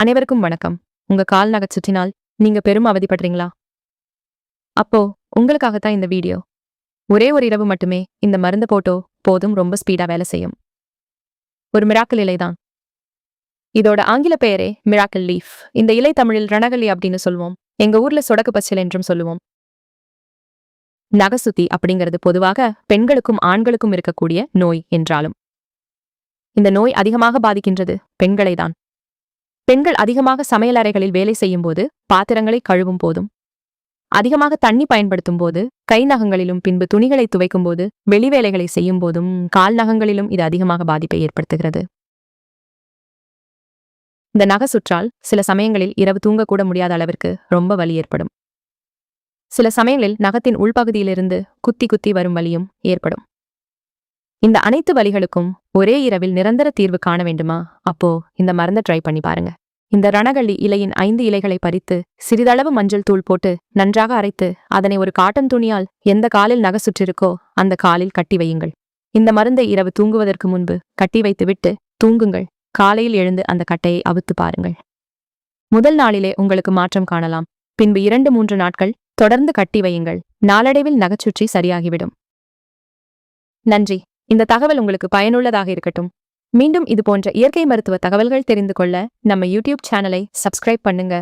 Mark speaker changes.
Speaker 1: அனைவருக்கும் வணக்கம். உங்க கால் நகச் சுற்றினால் நீங்க பெரும் அவதிப்படுறீங்களா? அப்போ உங்களுக்காகத்தான் இந்த வீடியோ. ஒரே ஒரு இரவு மட்டுமே இந்த மருந்து போட்டோ போதும், ரொம்ப ஸ்பீடா வேலை செய்யும். ஒரு மிராக்கிள் இலைதான். இதோட ஆங்கில பெயரே மிராக்கிள் லீஃப். இந்த இலை தமிழில் ரணகல்லி அப்படின்னு சொல்லுவோம். எங்க ஊர்ல சொடக்கு பச்சிலை என்றும் சொல்லுவோம். நகசுத்தி அப்படிங்கிறது பொதுவாக பெண்களுக்கும் ஆண்களுக்கும் இருக்கக்கூடிய நோய் என்றாலும் இந்த நோய் அதிகமாக பாதிக்கின்றது பெண்களைதான். பெண்கள் அதிகமாக சமையலறைகளில் வேலை செய்யும் போது, பாத்திரங்களை கழுவும் போதும், அதிகமாக தண்ணி பயன்படுத்தும் போது, கை நகங்களிலும் பின்பு துணிகளை துவைக்கும் போது, வெளிவேலைகளை செய்யும் போதும், கால் நகங்களிலும் இது அதிகமாக பாதிப்பை ஏற்படுத்துகிறது. இந்த நக சுற்றால் சில சமயங்களில் இரவு தூங்கக்கூட முடியாத அளவிற்கு ரொம்ப வலி ஏற்படும். சில சமயங்களில் நகத்தின் உள்பகுதியிலிருந்து குத்தி குத்தி வரும் வலியும் ஏற்படும். இந்த அனைத்து வலிகளுக்கும் ஒரே இரவில் நிரந்தர தீர்வு காண வேண்டுமா? அப்போ இந்த மருந்தை ட்ரை பண்ணி பாருங்க. இந்த ரணகள்ளி இலையின் 5 இலைகளை பறித்து சிறிதளவு மஞ்சள் தூள் போட்டு நன்றாக அரைத்து அதனை ஒரு காட்டன் துணியால் எந்த காலில் நக சுற்றிருக்கோ அந்த காலில் கட்டி வையுங்கள். இந்த மருந்தை இரவு தூங்குவதற்கு முன்பு கட்டி வைத்துவிட்டு தூங்குங்கள். காலையில் எழுந்து அந்த கட்டையை அவுத்து பாருங்கள். முதல் நாளிலே உங்களுக்கு மாற்றம் காணலாம். பின்பு 2-3 நாட்கள் தொடர்ந்து கட்டி வையுங்கள். நாளடைவில் நகச்சுற்றி சரியாகிவிடும். நன்றி. இந்த தகவல் உங்களுக்கு பயனுள்ளதாக இருக்கட்டும். மீண்டும் இது போன்ற இயற்கை மருத்துவ தகவல்கள் தெரிந்து கொள்ள நம்ம யூடியூப் சேனலை சப்ஸ்கிரைப் பண்ணுங்க.